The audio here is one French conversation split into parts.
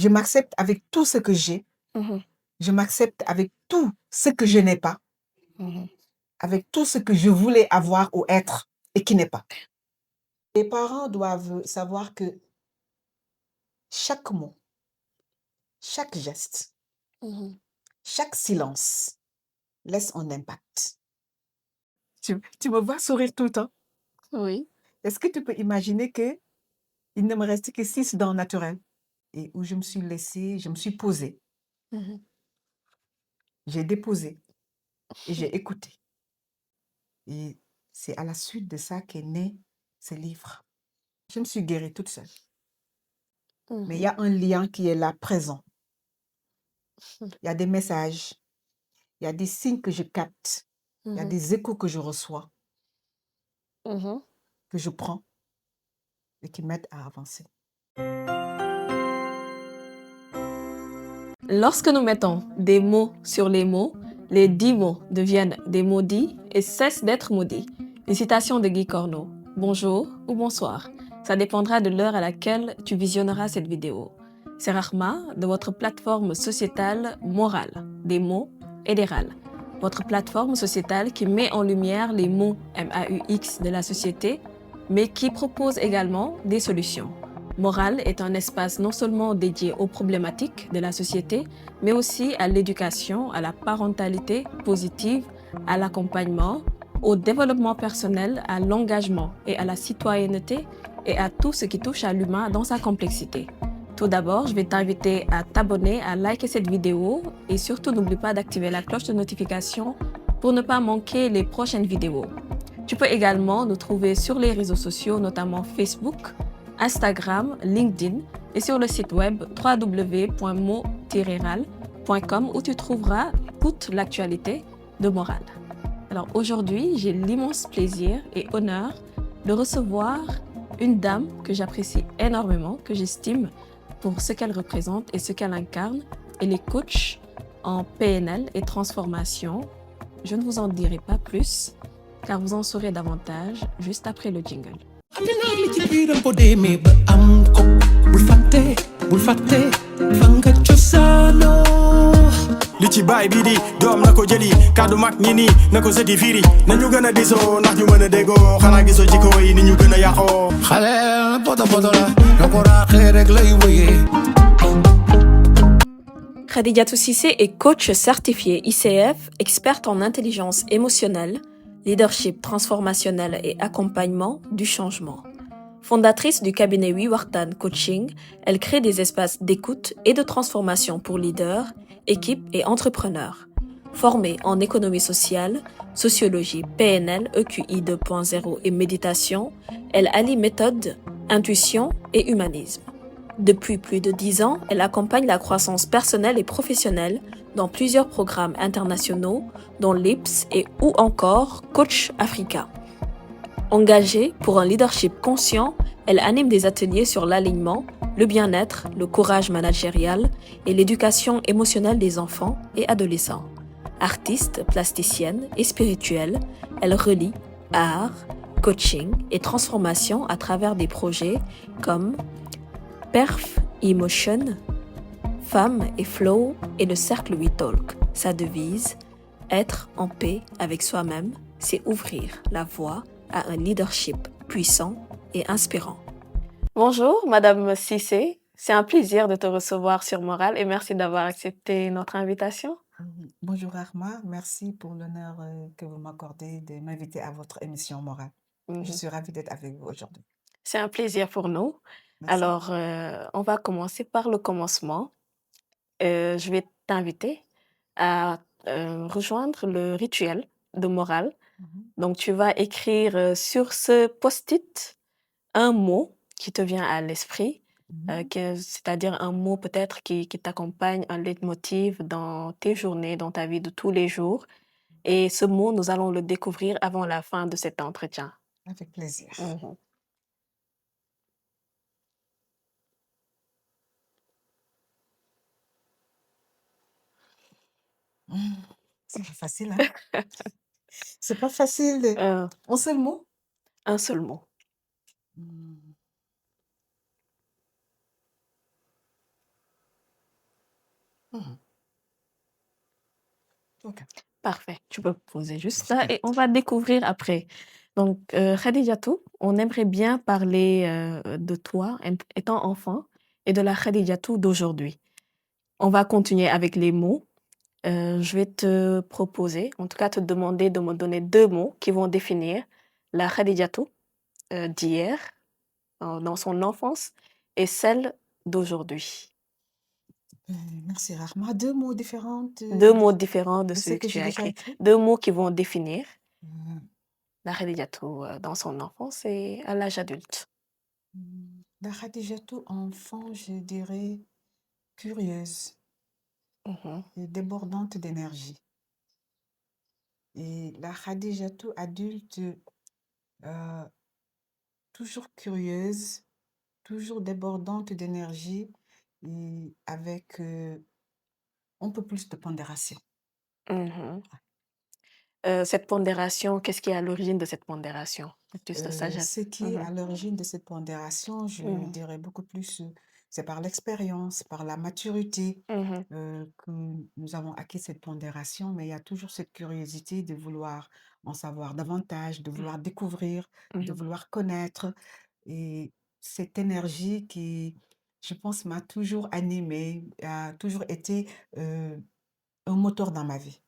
Je m'accepte avec tout ce que j'ai. Je m'accepte avec tout ce que je n'ai pas, avec tout ce que je voulais avoir ou être et qui n'est pas. Les parents doivent savoir que chaque mot, chaque geste, chaque silence laisse un impact. Tu me vois sourire tout le temps. Oui. Est-ce que tu peux imaginer qu'il ne me reste que 6 dents naturelles et où je me suis laissée, je me suis posée, j'ai déposé et j'ai écouté. Et c'est à la suite de ça qu'est né ce livre. Je me suis guérie toute seule. Mais il y a un lien qui est là, présent. Il y a des messages, il y a des signes que je capte, il y a des échos que je reçois, que je prends et qui m'aident à avancer. Lorsque nous mettons des mots sur les 10 mots deviennent des maudits et cessent d'être maudits. Une citation de Guy Corneau. Bonjour ou bonsoir. Ça dépendra de l'heure à laquelle tu visionneras cette vidéo. C'est Rahma de votre plateforme sociétale Morale, des mots et des râles. Votre plateforme sociétale qui met en lumière les mots MAUX de la société, mais qui propose également des solutions. Morale est un espace non seulement dédié aux problématiques de la société, mais aussi à l'éducation, à la parentalité positive, à l'accompagnement, au développement personnel, à l'engagement et à la citoyenneté et à tout ce qui touche à l'humain dans sa complexité. Tout d'abord, je vais t'inviter à t'abonner, à liker cette vidéo et surtout n'oublie pas d'activer la cloche de notification pour ne pas manquer les prochaines vidéos. Tu peux également nous trouver sur les réseaux sociaux, notamment Facebook, Instagram, LinkedIn et sur le site web www.mo-ral.com où tu trouveras toute l'actualité de Morale. Alors aujourd'hui, j'ai l'immense plaisir et honneur de recevoir une dame que j'apprécie énormément, que j'estime pour ce qu'elle représente et ce qu'elle incarne. Elle est coach en PNL et transformation. Je ne vous en dirai pas plus, car vous en saurez davantage juste après le jingle. li ci baay bi di doom na ko jëli kaddu mag ñi nii na ko sëti firi nañu gën a disoo ndax ñu mën a déggoo xanaa gisoo jikko yi ni ñu gën a yàqoo xale poto poto la na ko raaxee rek lay wëyee. Khadijatou Cissé est coach certifié ICF, experte en intelligence émotionnelle, leadership transformationnel et accompagnement du changement. Fondatrice du cabinet Wiwartan Coaching, elle crée des espaces d'écoute et de transformation pour leaders, équipes et entrepreneurs. Formée en économie sociale, sociologie, PNL, EQI 2.0 et méditation, elle allie méthode, intuition et humanisme. Depuis plus de 10 ans, elle accompagne la croissance personnelle et professionnelle dans plusieurs programmes internationaux, dont l'IPS et ou encore Coach Africa. Engagée pour un leadership conscient, elle anime des ateliers sur l'alignement, le bien-être, le courage managérial et l'éducation émotionnelle des enfants et adolescents. Artiste, plasticienne et spirituelle, elle relie art, coaching et transformation à travers des projets comme Perf Emotion, Femme et Flow et le Cercle We Talk. Sa devise, être en paix avec soi-même, c'est ouvrir la voie à un leadership puissant et inspirant. Bonjour, Madame Cissé. C'est un plaisir de te recevoir sur Morale et merci d'avoir accepté notre invitation. Bonjour Arma, merci pour l'honneur que vous m'accordez de m'inviter à votre émission Morale. Je suis ravie d'être avec vous aujourd'hui. C'est un plaisir pour nous. Merci. Alors, on va commencer par le commencement. Je vais t'inviter à rejoindre le rituel de Morale. Donc, tu vas écrire sur ce post-it un mot qui te vient à l'esprit, c'est-à-dire un mot peut-être qui t'accompagne, un leitmotiv dans tes journées, dans ta vie de tous les jours. Et ce mot, nous allons le découvrir avant la fin de cet entretien. Avec plaisir. C'est pas facile, hein? C'est pas facile. Un seul mot? Un seul mot. Mhm. Ok. Parfait. Tu peux poser juste ça et on va découvrir après. Donc, Khadijatou, on aimerait bien parler de toi étant enfant et de la Khadijatou d'aujourd'hui. On va continuer avec les mots. Je vais te proposer, en tout cas te demander de me donner 2 mots qui vont définir la Khadijatou d'hier, dans son enfance, et celle d'aujourd'hui. Merci Rahma. 2 mots différents 2 mots différents de de ce celui que que tu j'ai as déjà écrit. écrit. 2 mots qui vont définir Mm. la Khadijatou dans son enfance et à l'âge adulte. La Khadijatou enfant, je dirais curieuse Mhm, et débordante d'énergie. Et la Khadijatou adulte, euh, toujours curieuse, toujours débordante d'énergie et avec un peu plus de pondération. mhm. Cette pondération, qu'est-ce qui est à l'origine de cette pondération? Plus de Ce sagesse. qui est Mhm, à l'origine de cette pondération, je mhm, dirais beaucoup plus, c'est par l'expérience, par la maturité mhm, que nous avons acquis cette pondération, mais il y a toujours cette curiosité de vouloir en savoir davantage, de vouloir découvrir, de mhm. vouloir connaître. Et cette énergie qui, je pense, m'a toujours animée, a toujours été un moteur dans ma vie.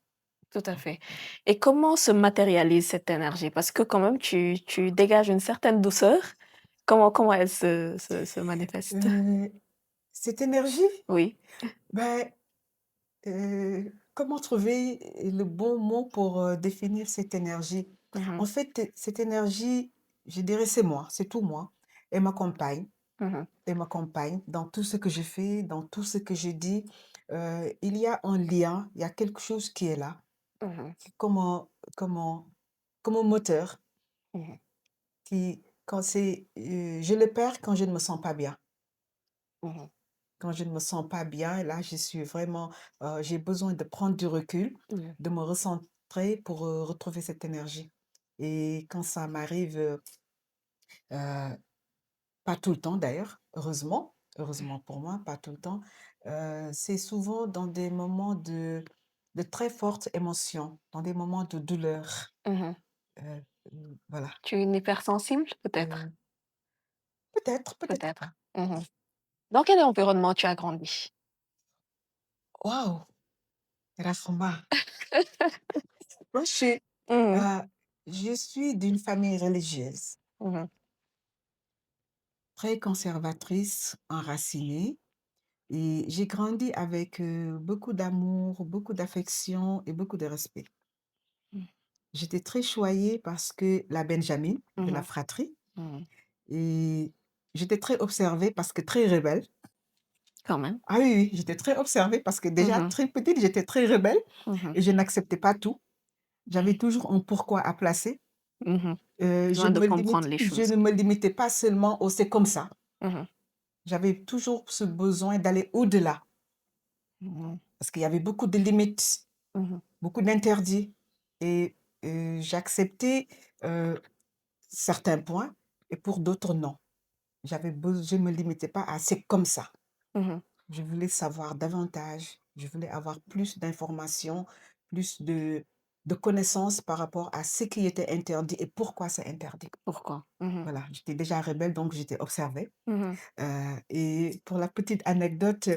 Tout à fait. Et comment se matérialise cette énergie? Parce que quand même, tu dégages une certaine douceur. Comment elle se manifeste? Euh, cette énergie, Oui. ben, comment trouver le bon mot pour définir cette énergie? En Mhm, fait, cette énergie, je dirais, c'est moi, c'est tout moi. Elle m'accompagne, mhm, elle m'accompagne dans tout ce que je fais, dans tout ce que je dis. Il y a un lien, il y a quelque chose qui est là, mhm, comme un, comme un, comme un moteur mhm, qui, je le perds quand je ne me sens pas bien. mhm, Quand je ne me sens pas bien, là, je suis vraiment, j'ai besoin de prendre du recul, mhm, de me recentrer pour retrouver cette énergie. Et quand ça m'arrive, euh, pas tout le temps d'ailleurs, heureusement, heureusement pour moi, pas tout le temps, c'est souvent dans des moments de très fortes émotions, dans des moments de douleur. mhm. euh, voilà. Tu es une hypersensible, Euh, peut-être? peut-être, peut-être Peut-être. pas. Mhm. Dans quel environnement tu as grandi? Waouh, Rafoma. Moi, Mhm, euh, je suis d'une famille religieuse. mhm, Très conservatrice, enracinée. Et j'ai grandi avec beaucoup d'amour, beaucoup d'affection et beaucoup de respect. J'étais très choyée parce que la Benjamin de la mhm, fratrie, mhm. et j'étais très observée parce que très rebelle. Quand même. Ah oui, oui, j'étais très observée parce que déjà Mhm, très petite, j'étais très rebelle mhm, et je n'acceptais pas tout. J'avais toujours un pourquoi à placer. mhm. Besoin de comprendre les Je choses. ne me limitais pas seulement au c'est comme ça. Mhm, J'avais toujours ce besoin d'aller au-delà mhm, parce qu'il y avait beaucoup de limites, mhm, beaucoup d'interdits. Et j'acceptais certains points et pour d'autres, non. Je ne me limitais pas à c'est comme ça. mhm. Je voulais savoir davantage, je voulais avoir plus d'informations, plus de connaissances par rapport à ce qui était interdit et pourquoi c'est interdit. Pourquoi? Mhm, Voilà, j'étais déjà rebelle, donc j'étais observée. mhm, Et pour la petite anecdote,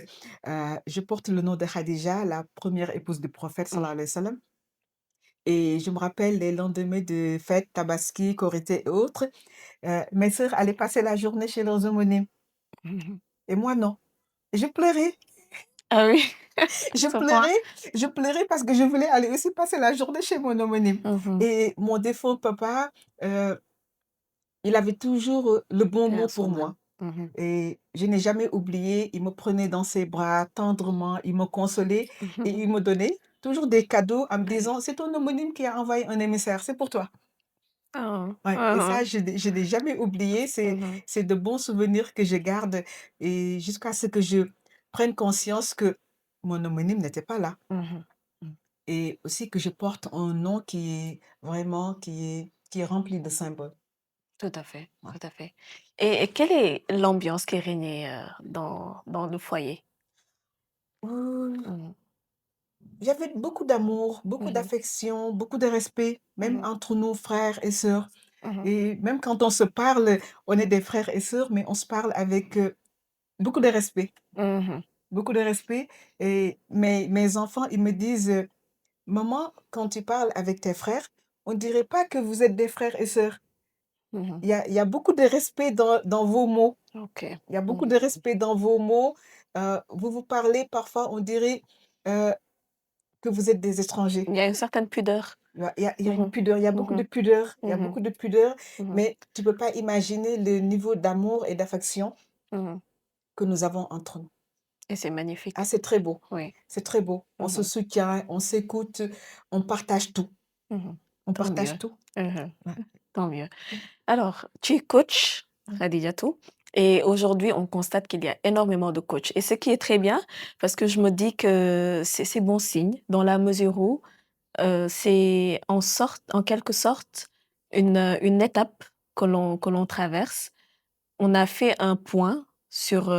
je porte le nom de Khadija, la première épouse du prophète, mhm, sallallahu alayhi wa sallam. Et je me rappelle les lendemains de fêtes, Tabaski, Korité et autres, mes sœurs allaient passer la journée chez leurs homonymes. mhm. Et moi, non. Je pleurais, Ah oui, à je ce point. pleurais, je pleurais parce que je voulais aller aussi passer la journée chez mon homonyme. Mhm. Et mon défunt papa, il avait toujours le bon Paix à mot pour son âme. moi. Mhm, Et je n'ai jamais oublié, il me prenait dans ses bras tendrement, il me consolait et mhm. il me donnait toujours des cadeaux en me disant, c'est ton homonyme qui a envoyé un émissaire, c'est pour toi. Ah, Ouais, et ça, ah, je n'ai jamais oublié. mhm, C'est de bons souvenirs que je garde et jusqu'à ce que je prenne conscience que mon homonyme n'était pas là. mhm. Mhm. Et aussi que je porte un nom qui est vraiment, qui est rempli de symboles. Tout à fait, Ouais. tout à fait. Et quelle est l'ambiance qui régnait dans le foyer? Ouh, Mhm, J'avais beaucoup d'amour, beaucoup d'affection, beaucoup de respect, même entre nous, frères et sœurs. Et même quand on se parle, on est des frères et sœurs, mais on se parle avec beaucoup de respect. Beaucoup de respect. Et mes enfants, ils me disent, maman, quand tu parles avec tes frères, on ne dirait pas que vous êtes des frères et sœurs. Il y a beaucoup de respect dans vos mots. Ok. Il y a beaucoup de respect dans vos mots. Vous vous parlez, parfois, on dirait que vous êtes des étrangers. Il y a une certaine pudeur. Il y a une pudeur, il y a beaucoup de pudeur, il y a beaucoup de pudeur, mais tu peux pas imaginer le niveau d'amour et d'affection que nous avons entre nous. Et c'est magnifique. Ah, c'est très beau. Oui. C'est très beau. On se soutient, on s'écoute, on partage tout. On Tant partage mieux. tout. Ouais. Tant mieux. Alors, tu es coach, Khadijatou, et aujourd'hui, on constate qu'il y a énormément de coachs. Et ce qui est très bien, parce que je me dis que c'est bon signe, dans la mesure où c'est en quelque sorte une étape que l'on traverse. On a fait un point sur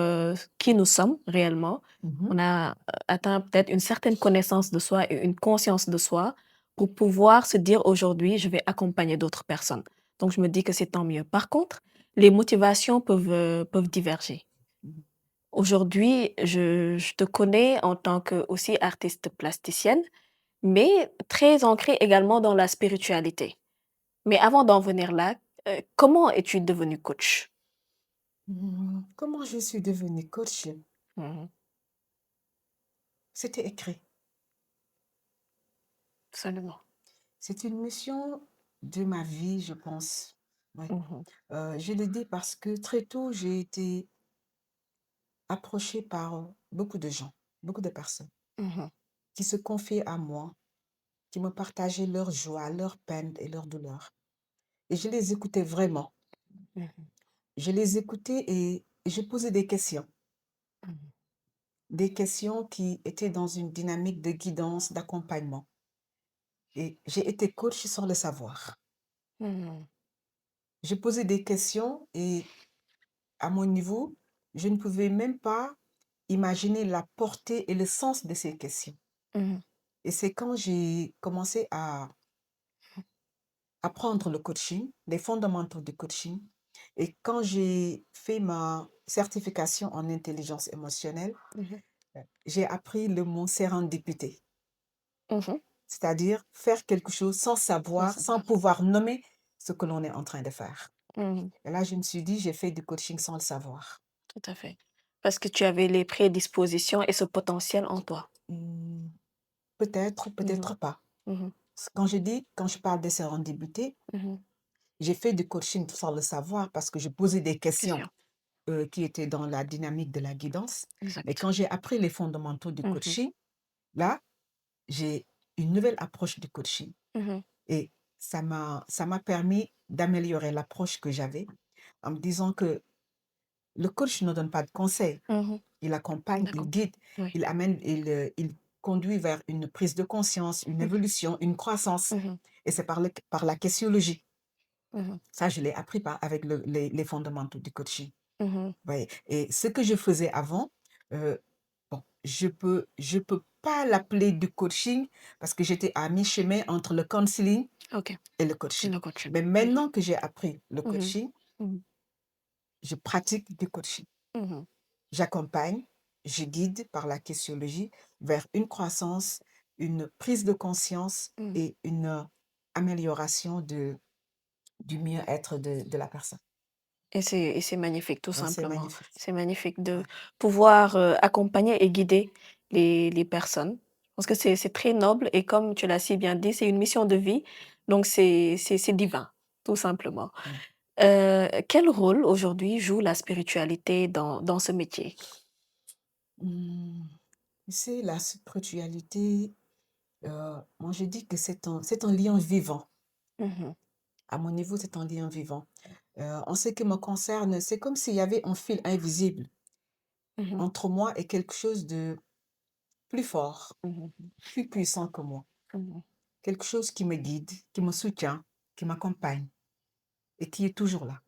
qui nous sommes réellement. On a atteint peut-être une certaine connaissance de soi et une conscience de soi pour pouvoir se dire aujourd'hui, je vais accompagner d'autres personnes. Donc, je me dis que c'est tant mieux. Par contre, les motivations peuvent diverger. Aujourd'hui, je te connais en tant que aussi artiste plasticienne, mais très ancrée également dans la spiritualité. Mais avant d'en venir là, comment es-tu devenue coach? Comment je suis devenue coach? C'était écrit. Absolument. C'est une mission de ma vie, je pense. Ouais. Je le dis parce que très tôt, j'ai été approchée par beaucoup de gens, beaucoup de personnes qui se confiaient à moi, qui me partageaient leur joie, leur peine et leur douleur. Et je les écoutais vraiment. Je les écoutais et je posais des questions. Des questions qui étaient dans une dynamique de guidance, d'accompagnement. Et j'ai été coach sans le savoir. J'ai posé des questions et à mon niveau, je ne pouvais même pas imaginer la portée et le sens de ces questions. Et c'est quand j'ai commencé à apprendre le coaching, les fondamentaux du coaching, et quand j'ai fait ma certification en intelligence émotionnelle, j'ai appris le mot sérendipité, c'est-à-dire faire quelque chose sans savoir, sans pouvoir nommer ce que l'on est en train de faire. Et là, je me suis dit, j'ai fait du coaching sans le savoir. Tout à fait. Parce que tu avais les prédispositions et ce potentiel en toi. Peut-être, peut-être pas. Quand je parle de sérendipité, j'ai fait du coaching sans le savoir parce que je posais des questions qui étaient dans la dynamique de la guidance. Mais quand j'ai appris les fondamentaux du coaching, là, j'ai une nouvelle approche du coaching. Et ça m'a permis d'améliorer l'approche que j'avais en me disant que le coach ne donne pas de conseils. Il accompagne, il guide, il amène, il conduit vers une prise de conscience, une évolution, une croissance. Et c'est par la questiologie. Ça, je l'ai appris avec les fondamentaux du coaching. Ouais. Et ce que je faisais avant, bon, je peux pas l'appeler du coaching parce que j'étais à mi-chemin entre le counseling et le coaching. Mais maintenant que j'ai appris le coaching, je pratique du coaching. J'accompagne, je guide par la questiologie vers une croissance, une prise de conscience et une amélioration du mieux-être de la personne. Et c'est magnifique, tout Ouais, c'est simplement. magnifique. C'est magnifique de Ouais. pouvoir accompagner et guider les personnes. Parce que c'est très noble et comme tu l'as si bien dit, c'est une mission de vie. Donc c'est divin, tout simplement. Quel rôle aujourd'hui joue la spiritualité dans ce métier? C'est la spiritualité, moi je dis que c'est un lien vivant. À mon niveau, c'est un lien vivant. En ce qui me concerne, c'est comme s'il y avait un fil invisible entre moi et quelque chose de plus fort, plus puissant que moi. Quelque chose qui me guide, qui me soutient, qui m'accompagne et qui est toujours là,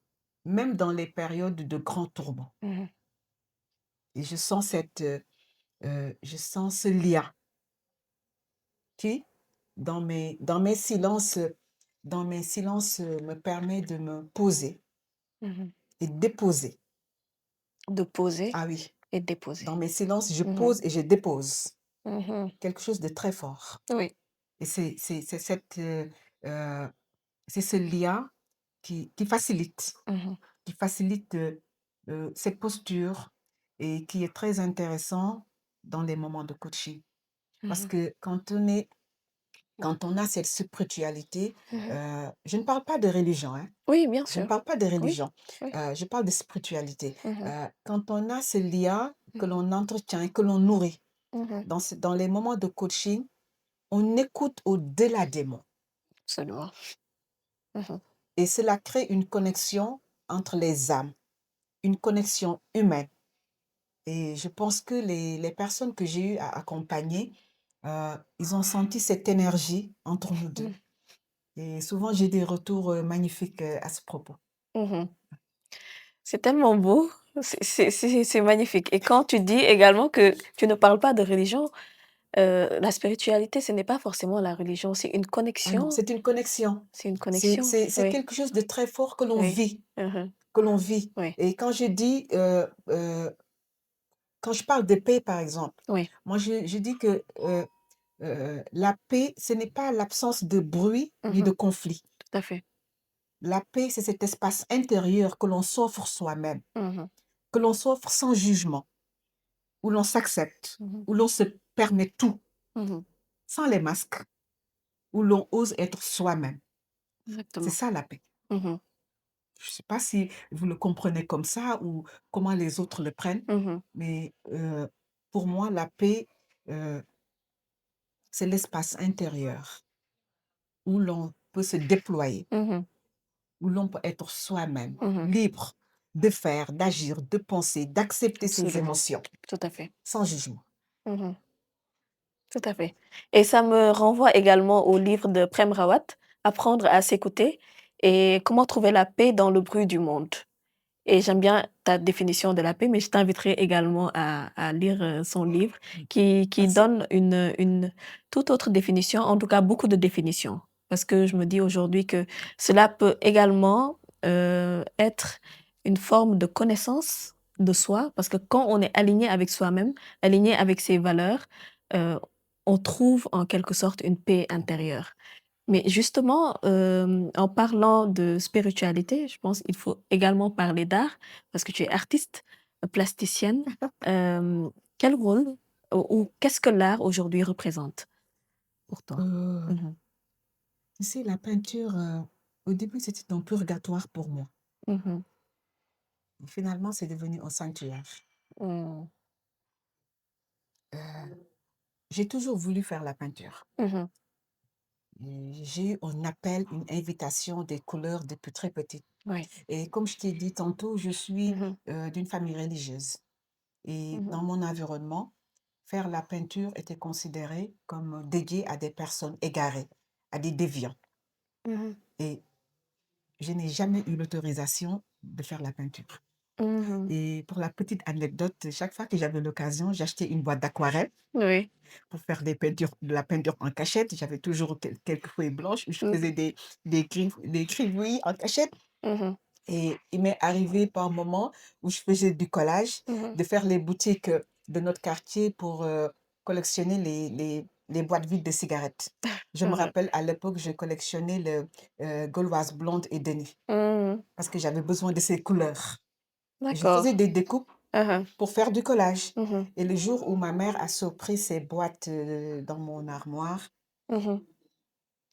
même dans les périodes de grands tourments. Et je sens ce lien qui, dans mes silences, me permet de me poser Mhm. et déposer. De poser Ah oui, et déposer. dans mes silences, je Mhm. pose et je dépose Mhm. quelque chose de très fort. Oui. Et c'est ce lien qui facilite, Mhm. cette posture et qui est très intéressant dans les moments de coaching. Parce Mhm. que quand on a cette spiritualité, Mhm. je ne parle pas de religion, hein. Oui, bien Je ne sûr. parle pas de Oui. religion, Oui. je parle de spiritualité. Mhm. Quand on a ce lien que Mhm. l'on entretient et que l'on nourrit Mhm. dans les moments de coaching, on écoute au-delà des mots. Absolument. Mhm. Et cela crée une connexion entre les âmes, une connexion humaine. Et je pense que les personnes que j'ai eu à accompagner, ils ont senti cette énergie entre nous deux. Mhm. Et souvent, j'ai des retours magnifiques à ce propos. Mhm. C'est tellement beau, c'est magnifique. Et quand tu dis également que tu ne parles pas de religion, la spiritualité, ce n'est pas forcément la religion, c'est une Ah non, connexion. c'est une connexion. C'est une connexion, C'est oui, quelque chose de très fort que l'on oui. vit, Mhm. que l'on vit. Oui, Et quand je dis, quand je parle de paix, par exemple, oui. moi, je dis que la paix, ce n'est pas l'absence de bruit ni de Mhm. conflit. Tout à fait. La paix, c'est cet espace intérieur que l'on s'offre soi-même, Mhm. que l'on s'offre sans jugement, où l'on s'accepte, Mhm. où l'on se permet tout, Mhm. sans les masques, où l'on ose être soi-même. C'est Exactement. ça la paix. Mhm. Je ne sais pas si vous le comprenez comme ça ou comment les autres le prennent, Mhm. mais pour moi, la paix, c'est l'espace intérieur où l'on peut se déployer, Mhm. où l'on peut être soi-même, Mhm. libre de faire, d'agir, de penser, d'accepter ses Absolument. émotions, Tout à fait. sans jugement. Mhm. Tout à fait. Et ça me renvoie également au livre de Prem Rawat, Apprendre à s'écouter et comment trouver la paix dans le bruit du monde. Et j'aime bien ta définition de la paix, mais je t'inviterai également à lire son livre qui Merci. donne une toute autre définition, en tout cas beaucoup de définitions. Parce que je me dis aujourd'hui que cela peut également être une forme de connaissance de soi, parce que quand on est aligné avec soi-même, aligné avec ses valeurs, euh, on trouve en quelque sorte une paix intérieure. Mais justement, en parlant de spiritualité, je pense qu'il faut également parler d'art, parce que tu es artiste, plasticienne. Quel rôle ou qu'est-ce que l'art aujourd'hui représente pour toi? Euh, Mhm. Tu sais, la peinture, au début, c'était un purgatoire pour moi. Mhm. Finalement, c'est devenu un sanctuaire. Mhm. Euh, j'ai toujours voulu faire la peinture. Mhm. J'ai eu un appel, une invitation des couleurs depuis très petite. Oui. Et comme je t'ai dit tantôt, je suis Mhm. d'une famille religieuse. Et Mhm. dans mon environnement, faire la peinture était considéré comme dédié à des personnes égarées, à des déviants. Mhm. Et je n'ai jamais eu l'autorisation de faire la peinture. Mhm. Et pour la petite anecdote, chaque fois que j'avais l'occasion, j'achetais une boîte d'aquarelle Oui. pour faire de la peinture en cachette. J'avais toujours quelques feuilles blanches où je Mhm. faisais des gribouillis en cachette. Mhm. Et il m'est arrivé par moment où je faisais du collage, Mhm. de faire les boutiques de notre quartier pour collectionner les boîtes vides de cigarettes. Je me Mhm. rappelle, à l'époque, je collectionnais le Gauloise blonde et Denis Mhm. parce que j'avais besoin de ces couleurs. Et je D'accord. faisais des découpes Mhm. pour faire du collage. Mhm. Et le jour où ma mère a surpris ces boîtes dans mon armoire, Mhm.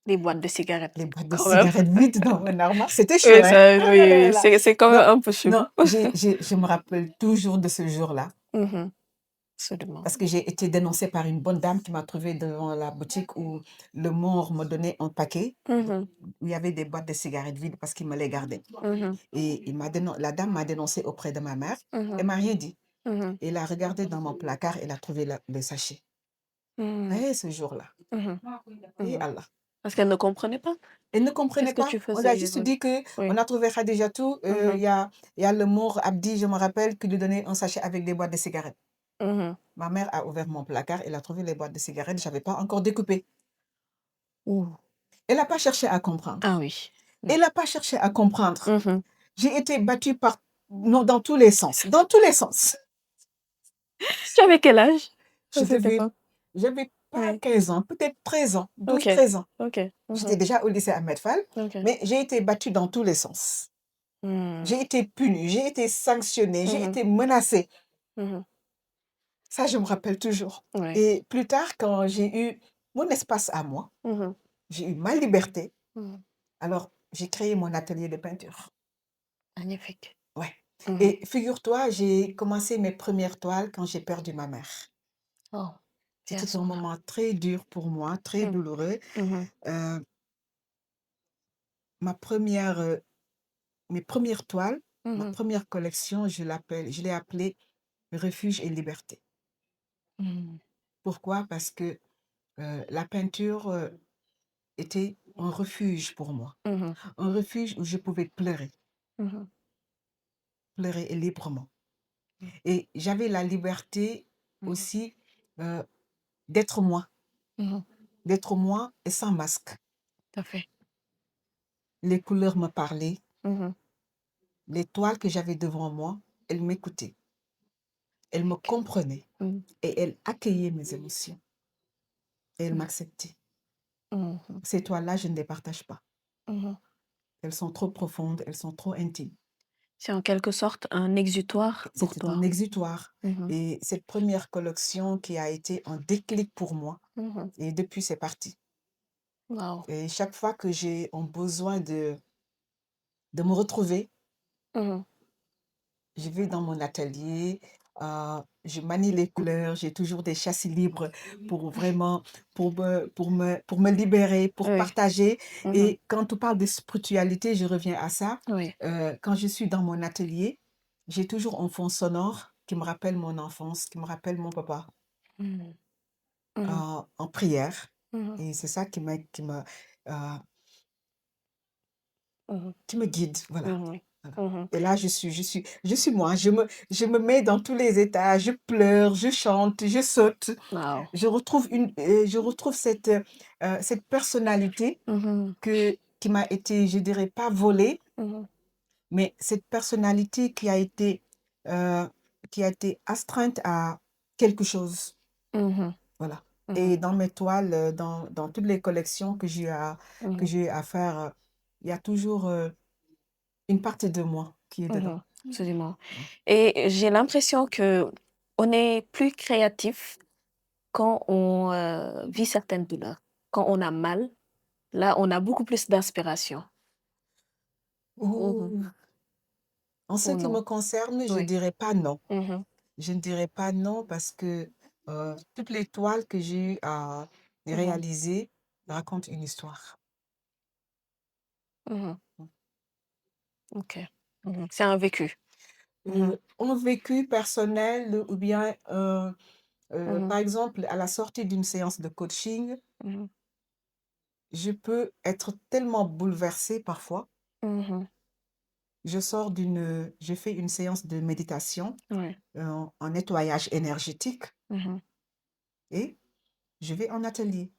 Les boîtes de cigarettes, les boîtes de quand même. cigarettes vides dans mon armoire, c'était chaud, Oui, hein? ça, Ah oui, là là là oui, là. c'est quand même Non, un peu chelou. non, je me rappelle toujours de ce jour-là Mhm. Absolument. parce que j'ai été dénoncée par une bonne dame qui m'a trouvée devant la boutique où le mort me donnait un paquet Mhm. où il y avait des boîtes de cigarettes vides parce qu'il me les gardait. Mhm. Et la dame m'a dénoncée auprès de ma mère. Elle Mhm. m'a rien dit. Mhm. Elle a regardé dans mon placard, elle a trouvé le sachet. Mhm. Et ce jour-là, Mhm. et Mhm. Allah. Parce qu'elle ne comprenait pas. Elle ne Qu'est-ce comprenait que pas. tu On a faisais? juste Oui. dit qu'on Oui. a trouvé Khadijatou. Mhm. Il y a le mort Abdi, je me rappelle, qui lui donnait un sachet avec des boîtes de cigarettes. Mhm. Ma mère a ouvert mon placard, elle a trouvé les boîtes de cigarettes, je n'avais pas encore découpé. Ouh. Elle n'a pas cherché à comprendre. Ah oui. Elle n'a pas cherché à comprendre. Mhm. J'ai été battue non, dans tous les sens. Dans tous les sens. Tu avais quel âge Je à cette devais, époque? j'avais pas Ouais. 15 ans, peut-être 13 ans, 12, Ok. 13 ans. Ok. J'étais déjà au lycée Ahmed Fall, Ok. mais j'ai été battue dans tous les sens. Hmm. J'ai été punie, j'ai été sanctionnée, j'ai Mhm. été menacée. Mhm. Ça, je me rappelle toujours. Ouais. Et plus tard, quand j'ai eu mon espace à moi, Mhm. j'ai eu ma liberté, Mhm. alors j'ai créé mon atelier de peinture. Magnifique. Ouais. Mhm. Et figure-toi, j'ai commencé mes premières toiles quand j'ai perdu ma mère. Oh, bien C'était un sûr. moment très dur pour moi, très Mhm. douloureux. Mhm. Euh, ma première, mes premières toiles, ma Mhm. première collection, je l'ai appelée Refuge et Liberté. Mhm. Pourquoi? Parce que la peinture était un refuge pour moi. Mhm. Un refuge où je pouvais pleurer Mhm. et librement. Et j'avais la liberté Mhm. aussi euh, d'être moi et sans masque. Tout à fait. Les couleurs me parlaient, Mhm. les toiles que j'avais devant moi, elles m'écoutaient, elles me comprenaient Mhm. et elles accueillaient mes émotions et elles m'acceptaient. Mhm. Ces toiles-là, je ne les partage pas. Mhm. Elles sont trop profondes, elles sont trop intimes. C'est en quelque sorte un exutoire pour C'était toi. un exutoire. Mhm. Et cette première collection qui a été un déclic pour moi, Mhm. et depuis, c'est parti. Wow. Et chaque fois que j'ai un besoin de me retrouver, Mhm. je vais dans mon atelier, je manie les couleurs, j'ai toujours des châssis libres pour vraiment, pour me libérer, pour Oui. partager. Mhm. Et quand on parle de spiritualité, je reviens à ça. Oui. Quand je suis dans mon atelier, j'ai toujours un fond sonore qui me rappelle mon enfance, qui me rappelle mon papa Mhm. Mhm. en prière. Mhm. Et c'est ça euh, Mhm. qui me guide. Voilà. Mhm. Voilà. Mhm. Et là, je suis moi. Je me mets dans tous les états. Je pleure, je chante, je saute. Wow. Je retrouve cette personnalité Mhm. qui m'a été, je dirais pas volée, Mhm. mais cette personnalité euh, qui a été astreinte à quelque chose. Mhm. Voilà. Mhm. Et dans mes toiles, dans toutes les collections que Mhm. j'ai eu à faire, il y a toujours une partie de moi qui est dedans. Mhm. Absolument. Et j'ai l'impression que on est plus créatif quand on vit certaines douleurs. Quand on a mal, là, on a beaucoup plus d'inspiration. Mhm. Ouh. En ce Ou qui non? me concerne, je ne Oui. dirais pas non. Mhm. Je ne dirais pas non parce que toutes les toiles que j'ai eu à Mhm. réaliser racontent une histoire. Mhm. Ok. Mhm. C'est un vécu. Mhm. Un vécu personnel ou bien, Mhm. par exemple, à la sortie d'une séance de coaching, Mhm. je peux être tellement bouleversée parfois. Mhm. Je fais une séance de méditation Oui. en nettoyage énergétique Mhm. et je vais en atelier.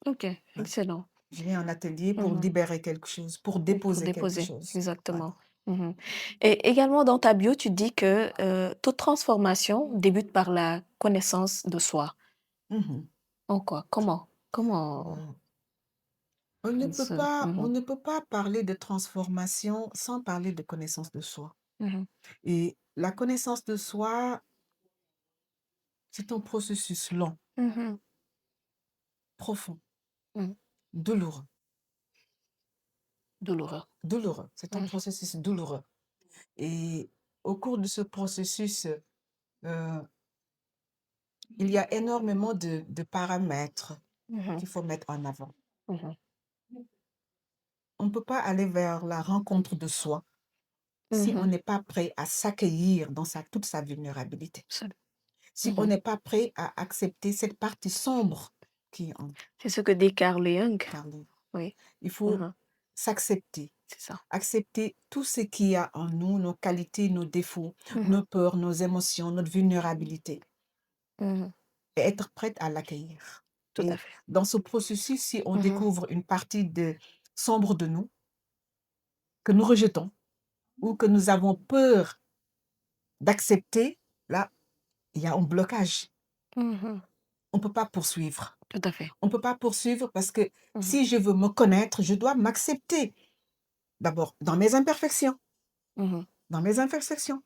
Ok, Ouais. excellent. Je vais en atelier pour Mhm. libérer quelque chose, pour Pour déposer quelque déposer, chose. Voilà. exactement. Mhm. Et également dans ta bio, tu dis que toute transformation débute par la connaissance de soi. Mhm. En quoi? Comment Euh, on Mhm. ne peut pas parler de transformation sans parler de connaissance de soi. Mhm. Et la connaissance de soi, c'est un processus long, Mhm. profond, Mhm. douloureux. Douloureux. Douloureux. C'est un Mhm. processus douloureux. Et au cours de ce processus, euh, il y a énormément de paramètres Mhm. qu'il faut mettre en avant. Mhm. On ne peut pas aller vers la rencontre de soi si on Mhm. n'est pas prêt à s'accueillir dans toute sa vulnérabilité. Si on Mhm. n'est pas prêt à accepter cette partie sombre qui est en C'est ce que dit Carl Jung. Carl. Oui. Il faut Mhm. s'accepter, C'est ça. accepter tout ce qu'il y a en nous, nos qualités, nos défauts, Mhm. nos peurs, nos émotions, notre vulnérabilité, Mhm. et être prête à l'accueillir. Tout à Et fait. dans ce processus, si on Mhm. découvre une partie sombre de nous, que nous rejetons, ou que nous avons peur d'accepter, là, il y a un blocage. Mhm. On ne peut pas poursuivre. Tout à fait. On ne peut pas poursuivre parce que Mhm. si je veux me connaître, je dois m'accepter. D'abord, dans mes imperfections, Mhm. dans mes imperfections,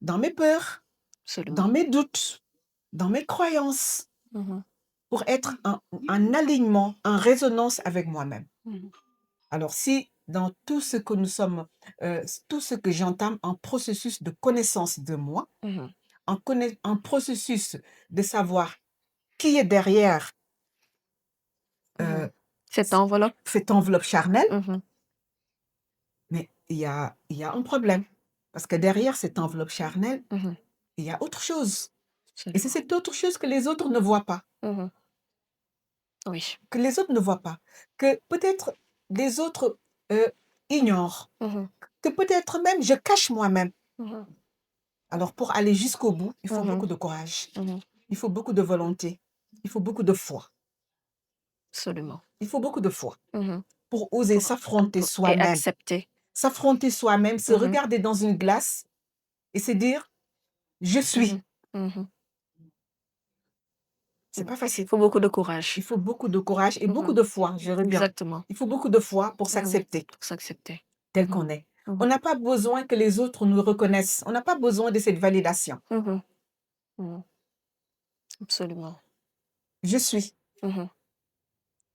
dans mes peurs, Absolument. dans mes doutes, dans mes croyances, Mhm. pour être en alignement, en résonance avec moi-même. Mhm. Alors, si dans tout ce que nous sommes, tout ce que j'entame en processus de connaissance de moi, Mhm. en processus de savoir qui est derrière Mhm. Cette enveloppe. cette enveloppe charnelle, Mhm. mais il y a un problème. Parce que derrière cette enveloppe charnelle, Mhm. il y a autre chose. Et c'est Absolument. cette autre chose que les autres ne voient pas. Mhm. Oui. Que les autres ne voient pas. Que peut-être les autres ignorent. Mhm. Que peut-être même je cache moi-même. Mhm. Alors, pour aller jusqu'au bout, il faut Mhm. beaucoup de courage. Mhm. Il faut beaucoup de volonté. Il faut beaucoup de foi. Absolument. Il faut beaucoup de foi Mhm. pour oser Pour- s'affronter et soi-même. accepter. S'affronter soi-même, se Mhm. regarder dans une glace et se dire, je suis. Mhm. Mhm. C'est pas Il facile. faut beaucoup de Il courage. faut beaucoup de courage et beaucoup Mhm. de foi, je reviens. Exactement. Il faut beaucoup de foi pour Mhm. s'accepter Pour s'accepter. tel Mhm. qu'on est. Mhm. On n'a pas besoin que les autres nous reconnaissent. On n'a pas besoin de cette validation. Mhm. Mhm. Absolument. Je suis. Mhm.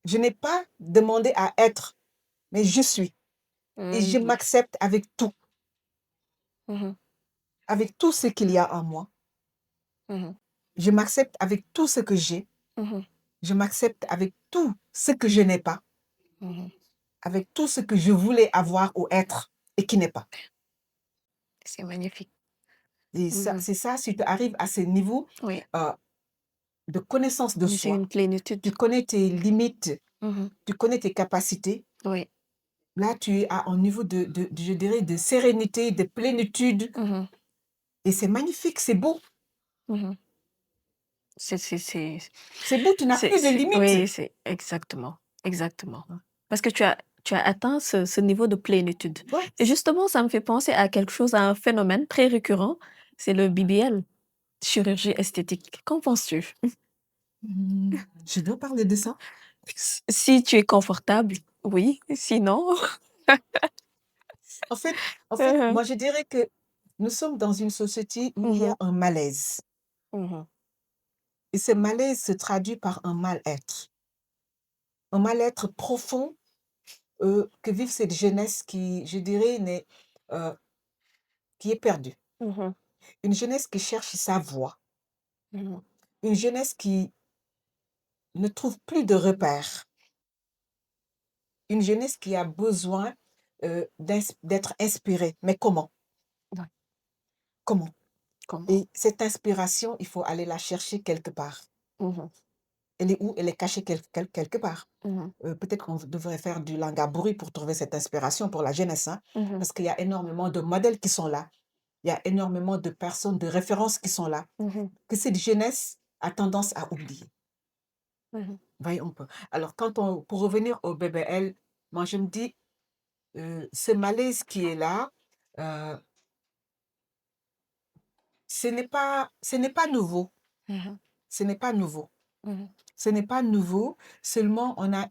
Je n'ai pas demandé à être, mais je suis. Et je Mhm. m'accepte avec tout ce qu'il y a en moi. Mhm. Je m'accepte avec tout ce que j'ai. Mhm. Je m'accepte avec tout ce que je n'ai pas, Mhm. avec tout ce que je voulais avoir ou être et qui n'est pas. C'est magnifique. Et ça, c'est ça, si tu arrives à ce niveau Oui. de connaissance de Mais c'est soi, une plénitude. tu connais tes limites, Mhm. tu connais tes capacités, Oui. là, tu es à un niveau je dirais, de sérénité, de plénitude. Mhm. Et c'est magnifique, c'est beau. Mhm. C'est beau, tu n'as plus de limites. Oui, c'est exactement. Exactement. Parce que tu as atteint ce niveau de plénitude. Ouais. Et justement, ça me fait penser à quelque chose, à un phénomène très récurrent, c'est le BBL, chirurgie esthétique. Qu'en penses-tu? Je dois parler de ça. Si tu es confortable, oui. Sinon, En fait, Mhm. moi, je dirais que nous sommes dans une société où il y a un malaise. Mhm. Et ce malaise se traduit par un mal-être. Un mal-être profond que vive cette jeunesse qui, je dirais, qui est perdue. Mhm. Une jeunesse qui cherche sa voie. Mhm. Une jeunesse qui ne trouve plus de repères. Une jeunesse qui a besoin d'être inspirée. Mais comment? Ouais. Comment? Comment? Et cette inspiration, il faut aller la chercher quelque part. Mhm. Elle est où? Elle est cachée quelque part. Mhm. Peut-être qu'on devrait faire du langaburi pour trouver cette inspiration pour la jeunesse, hein, Mhm. parce qu'il y a énormément de modèles qui sont là. Il y a énormément de personnes, de références qui sont là, Mhm. que cette jeunesse a tendance à oublier. Mhm. Voyons un peu. Alors, pour revenir au BBL, moi, je me dis, ce malaise qui est là, euh, ce n'est pas nouveau. Mhm. Ce n'est pas nouveau. Mhm. Ce n'est pas nouveau, seulement on a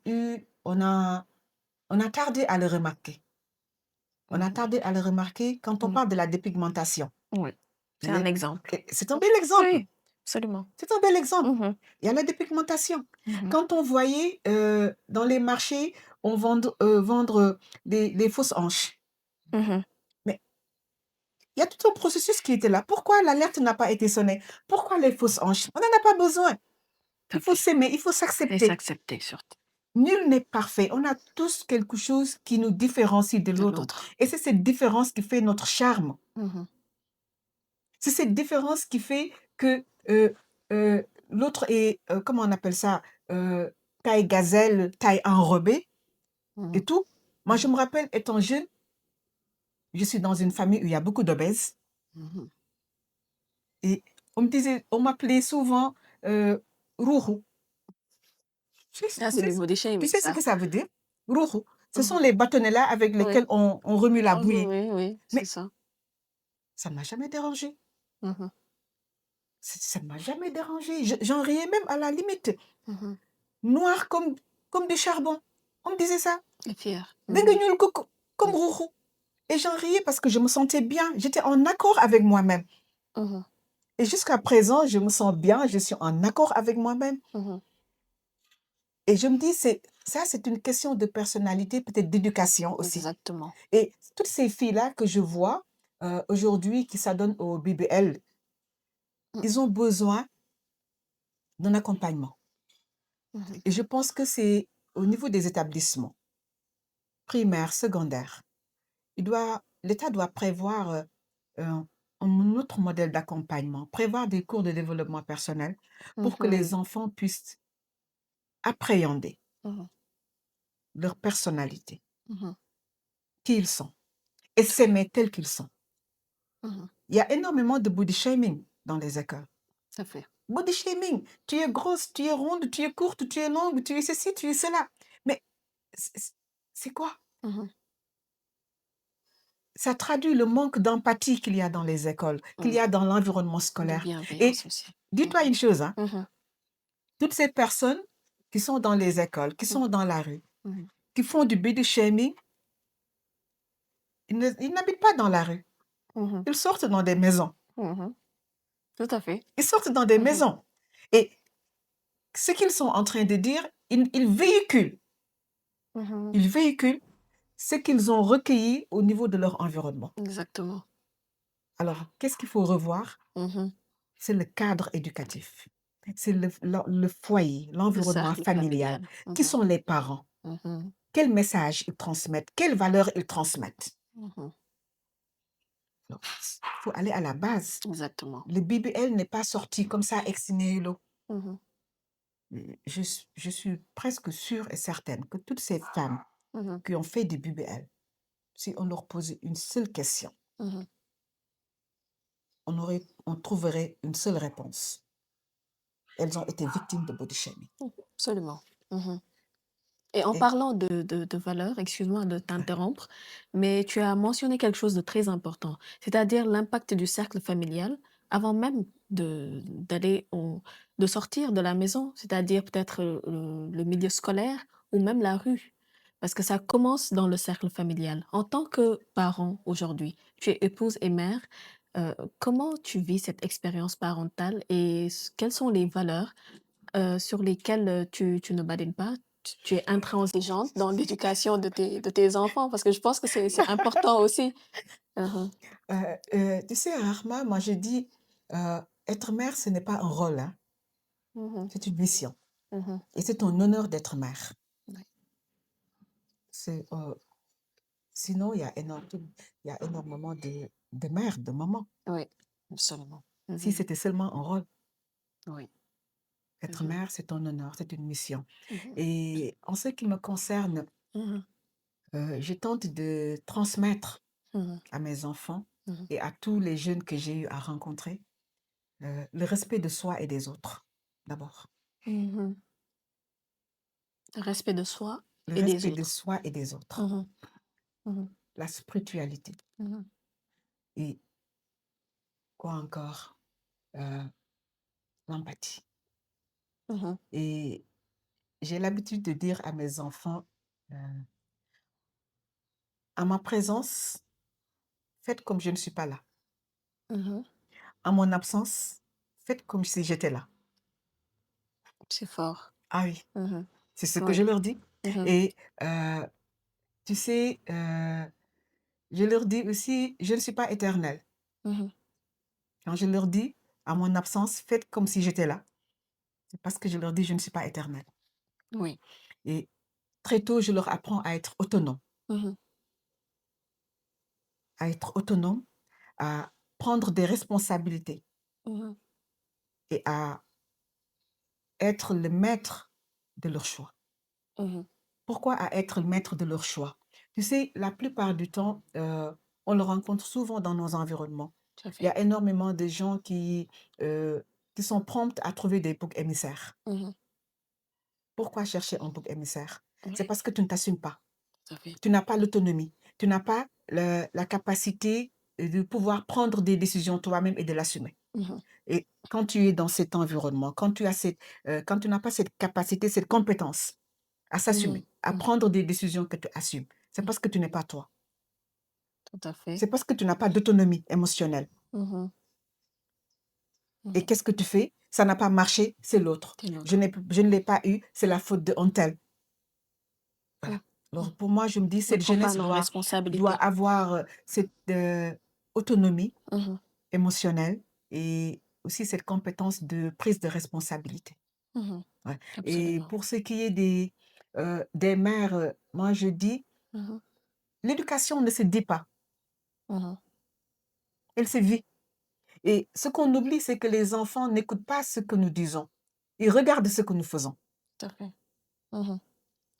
tardé à le remarquer. On a tardé à le remarquer quand on parle de la dépigmentation. Oui. C'est un exemple. C'est un bel exemple. Oui, absolument. C'est un bel exemple. Mhm. Il y a la dépigmentation. Mhm. Quand on voyait dans les marchés, on vendre des fausses hanches. Mhm. Mais il y a tout un processus qui était là. Pourquoi l'alerte n'a pas été sonnée? Pourquoi les fausses hanches? On n'en a pas besoin. Il faut s'aimer, il faut Et s'accepter. s'accepter surtout. Nul n'est parfait. On a tous quelque chose qui nous différencie de De l'autre. l'autre. Et c'est cette différence qui fait notre charme. Mhm. C'est cette différence qui fait que l'autre est, comment on appelle ça, taille gazelle, taille enrobée Mhm. et tout. Moi, je me rappelle, étant jeune, je suis dans une famille où il y a beaucoup d'obèses. Mhm. Et on m'appelait souvent Rourou. Tu Ah, c'est du body tu shaming, sais ce ça. que ça veut dire? Ruhu. Ce sont Mhm. les bâtonnets-là avec Oui. lesquels on remue la Ah, bouillie. oui, oui, c'est Mais ça. ça ne m'a jamais dérangé. Mhm. Ça ne m'a jamais dérangé. J'en riais même à la limite. Mhm. Noir comme du charbon. On me disait ça. Et fier. Dégg nga ñuul kukk, comme Ruhu. Et j'en riais parce que je me sentais bien. J'étais en accord avec moi-même. Mhm. Et jusqu'à présent, je me sens bien. Je suis en accord avec moi-même. Mhm. Et je me dis, c'est une question de personnalité, peut-être d'éducation aussi. Exactement. Et toutes ces filles-là que je vois aujourd'hui qui s'adonnent au BBL, ils ont besoin d'un accompagnement. Mhm. Et je pense que c'est au niveau des établissements primaires, secondaires. L'État doit prévoir un autre modèle d'accompagnement, prévoir des cours de développement personnel pour que les enfants puissent appréhender Mhm. leur personnalité, Mhm. qui ils sont, et s'aimer tels qu'ils sont. Mhm. Il y a énormément de body shaming dans les écoles. Ça fait. Body shaming, tu es grosse, tu es ronde, tu es courte, tu es longue, tu es ceci, tu es cela. Mais c'est quoi? Mhm. Ça traduit le manque d'empathie qu'il y a dans les écoles, qu'il y a dans l'environnement De scolaire. Et bienveillance aussi. dis-toi une chose, hein, Mhm. toutes ces personnes qui sont dans les écoles, qui sont dans la rue, Mhm. qui font du body shaming, ils n'habitent pas dans la rue. Mhm. Ils sortent dans des maisons. Mhm. Tout à fait. Ils sortent dans des Mhm. maisons. Et ce qu'ils sont en train de dire, ils véhiculent. Mhm. Ils véhiculent ce qu'ils ont recueilli au niveau de leur environnement. Exactement. Alors, qu'est-ce qu'il faut revoir? Mhm. C'est le cadre éducatif. C'est le foyer, Le l'environnement cercle familial. familial. Qui Mhm. sont les parents? Mhm. Quel message ils transmettent? Quelles valeurs ils transmettent? Mhm. Il faut aller à la base. Exactement. Le BBL n'est pas sorti comme ça ex nihilo. Mhm. Je suis presque sûre et certaine que toutes ces femmes Mhm. qui ont fait du BBL, si on leur posait une seule question, Mhm. on trouverait une seule réponse. Elles ont été victimes de body shaming. Absolument. Mhm. Et en Et parlant de valeurs, excuse-moi de t'interrompre, mais tu as mentionné quelque chose de très important, c'est-à-dire l'impact du cercle familial avant même de sortir de la maison, c'est-à-dire peut-être le milieu scolaire ou même la rue. Parce que ça commence dans le cercle familial. En tant que parent aujourd'hui, tu es épouse et mère, comment tu vis cette expérience parentale et quelles sont les valeurs sur lesquels tu ne badines pas, tu es intransigeante dans l'éducation de tes enfants, parce que je pense que c'est important aussi. Mhm. tu sais, Rahma, moi je dis, être mère, ce n'est pas un rôle, hein, Mhm. c'est une mission. Mhm. Et c'est un honneur d'être mère. Ouais. Sinon, il y a énormément de mères, de mamans. Oui, absolument. Si Mhm. c'était seulement un rôle, Oui. être Mhm. mère, c'est un honneur, c'est une mission. Mhm. Et en ce qui me concerne, Mhm. je tente de transmettre Mhm. à mes enfants Mhm. et à tous les jeunes que j'ai eu à rencontrer le respect de soi et des autres, d'abord. Mhm. Respect de soi Le et des respect de autres. soi et des autres. Mhm. Mhm. La spiritualité. Mhm. Et quoi encore? L'empathie. Mhm. Et j'ai l'habitude de dire à mes enfants, à ma présence, faites comme je ne suis pas là. Mhm. À mon absence, faites comme si j'étais là. C'est fort. Ah oui, Mhm. c'est ce que Oui. je leur dis. Mhm. Et tu sais, je leur dis aussi, je ne suis pas éternelle. Mhm. Quand je leur dis, à mon absence, faites comme si j'étais là. C'est parce que je leur dis, je ne suis pas éternelle. Oui. Et très tôt, je leur apprends à être autonome. Mhm. À être autonome, à prendre des responsabilités Mhm. et à être le maître de leur choix. Mhm. Pourquoi à être le maître de leur choix? Tu sais, la plupart du temps, on le rencontre souvent dans nos environnements. Tout à Il y fait. a énormément de gens qui sont prompts à trouver des boucs émissaires. Mhm. Pourquoi chercher un bouc émissaire? C'est Oui, parce que tu ne t'assumes pas. tout à fait. Tu n'as pas l'autonomie. Tu n'as pas la capacité de pouvoir prendre des décisions toi-même et de l'assumer. Mhm, Et quand tu es dans cet environnement, quand tu n'as pas cette capacité, cette compétence à s'assumer, à mhm, prendre des décisions que tu assumes, c'est parce que tu n'es pas toi. tout à fait. C'est parce que tu n'as pas d'autonomie émotionnelle. Mhm, Et mhm. qu'est-ce que tu fais? Ça n'a pas marché, c'est l'autre. C'est Je l'autre. ne l'ai pas eu, c'est la faute de un tel. Mm, Voilà. mm. Alors pour moi, je me dis, Ne cette prends pas jeunesse nos doit responsabilités. avoir cette autonomie Mhm, émotionnelle et aussi cette compétence de prise de responsabilité. mhm. Ouais. Et Absolument. pour ce qui est des mères, moi je dis, Mhm, l'éducation ne se dit pas, mhm. elle se vit. Et ce qu'on oublie, c'est que les enfants n'écoutent pas ce que nous disons. Ils regardent ce que nous faisons. Tout à fait. Mhm.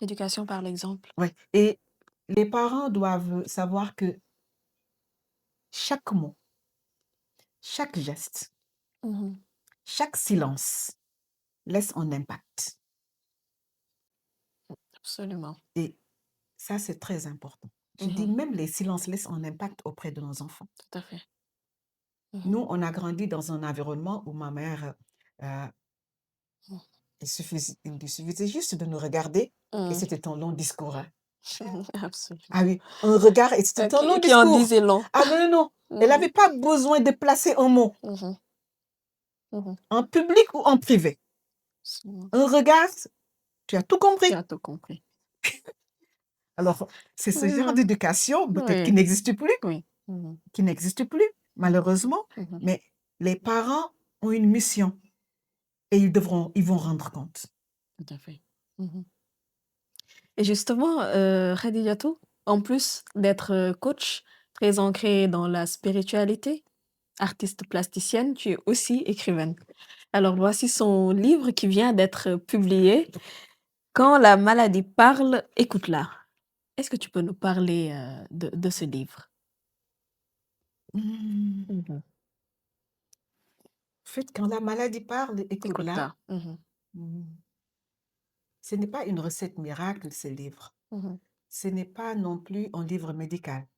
Éducation par l'exemple. Ouais. Et les parents doivent savoir que chaque mot, chaque geste, Mhm. chaque silence laisse un impact. Absolument. Et ça, c'est très important. Je dis, Mhm. même les silences laissent un impact auprès de nos enfants. Tout à fait. Mhm, Nous, on a grandi dans un environnement où ma mère, euh, mhm. il lui suffisait juste de nous regarder et Mhm. c'était un long discours. Hein. Ah Absolument. oui, un regard et c'était un long Qui en discours. disait long. Ah non, non, non. Elle Mhm, n'avait pas besoin de placer un mot, mhm, mhm. en public ou en privé. Absolument. Un regard, tu as tout Tu compris. as tout compris. Alors, c'est ce genre Mhm. d'éducation peut-être qui Oui, n'existe plus, oui. Mhm, malheureusement, mhm. mais les parents ont une mission et ils vont rendre compte. Tout à fait. Mhm. Et justement, Khadijatou, en plus d'être coach, très ancrée dans la spiritualité, artiste plasticienne, tu es aussi écrivaine. Alors voici son livre qui vient d'être publié. Quand la maladie parle, écoute-la. Est-ce que tu peux nous parler de ce livre? Hmm. Mhm. En fait, quand la maladie parle, écoute-la. Écoute-la. Mhm, Hmm. Ce n'est pas une recette miracle, ce livre. mhm, Ce n'est pas non plus un livre médical.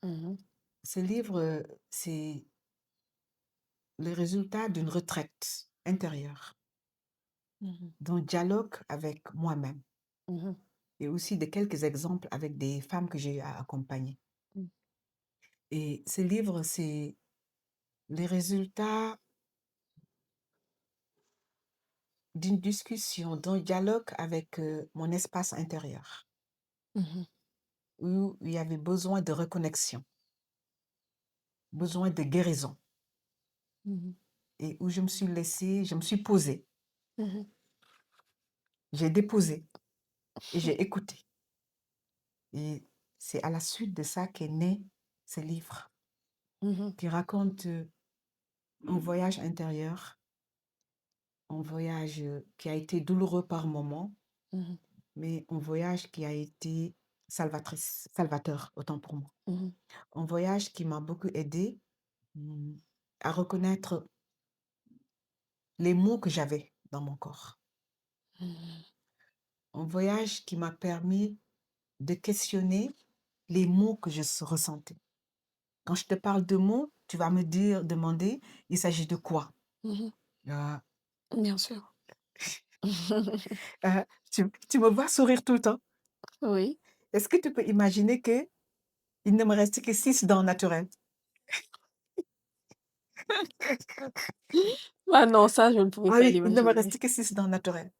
mhm, Ce livre, c'est le résultat d'une retraite intérieure, mhm, d'un dialogue avec moi-même mhm, et aussi de quelques exemples avec des femmes que j'ai accompagnées. mhm, Et ce livre, c'est les résultats d'une discussion, d'un dialogue avec mon espace intérieur, mhm, où il y avait besoin de reconnexion, besoin de guérison, mhm, et où je me suis posée, mhm, j'ai déposé et j'ai écouté. Et c'est à la suite de ça qu'est né ce livre mhm, qui raconte un voyage intérieur, un voyage qui a été douloureux par moments, mhm, mais un voyage qui a été salvateur, autant pour moi. mhm, Un voyage qui m'a beaucoup aidé à reconnaître les mots que j'avais dans mon corps. mhm, Un voyage qui m'a permis de questionner les mots que je ressentais. Quand je te parle de mots, tu vas me demander, il s'agit de quoi? mhm. Euh, Bien sûr. tu me vois sourire tout le temps. Oui. Est-ce que tu peux imaginer que il ne me reste que 6 dents naturelles? Ah non, ça, je ne pouvais Ah pas oui, il ne me l'imaginer. reste que 6 dents naturelles.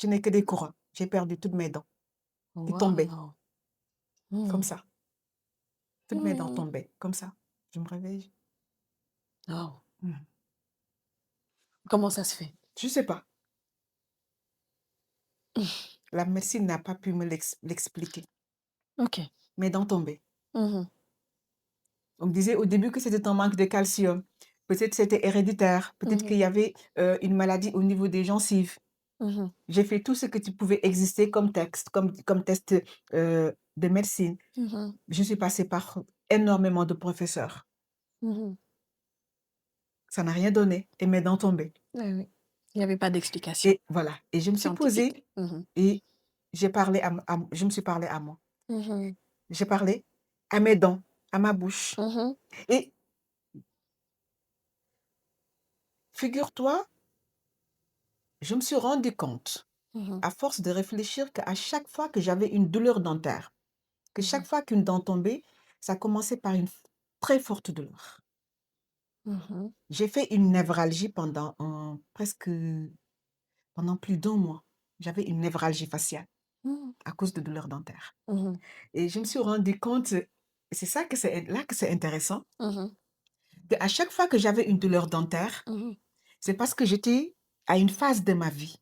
Je n'ai que des couronnes. J'ai perdu toutes mes dents. Ils tombaient Waouh. comme Mhm. ça. Toutes mes dents Mhm. tombaient comme ça. Je me réveille. Wow. Hmm. Comment ça se fait? Je ne sais pas. La médecine n'a pas pu me l'expliquer. Ok. Mes dents tombaient. Mhm, On me disait au début que c'était un manque de calcium. Peut-être c'était héréditaire. Peut-être mhm, qu'il y avait une maladie au niveau des gencives. mhm, J'ai fait tout ce que tu pouvais exister comme texte, comme test de médecine. mhm, Je suis passée par énormément de professeurs. mhm. Ça n'a rien donné et mes dents tombaient. Ouais, oui. Il n'y avait pas d'explication Et voilà. Et je me suis scientifique. posée et je me suis parlé à moi. J'ai parlé à mes dents, à ma bouche. Et figure-toi, je me suis rendu compte, à force de réfléchir, qu'à chaque fois que j'avais une douleur dentaire, que chaque fois qu'une dent tombait, ça commençait par une très forte douleur. J'ai fait une névralgie pendant plus d'1 mois. J'avais une névralgie faciale à cause de douleurs dentaires. Et je me suis rendu compte, et c'est ça que c'est là que c'est intéressant, qu'à chaque fois que j'avais une douleur dentaire, c'est parce que j'étais à une phase de ma vie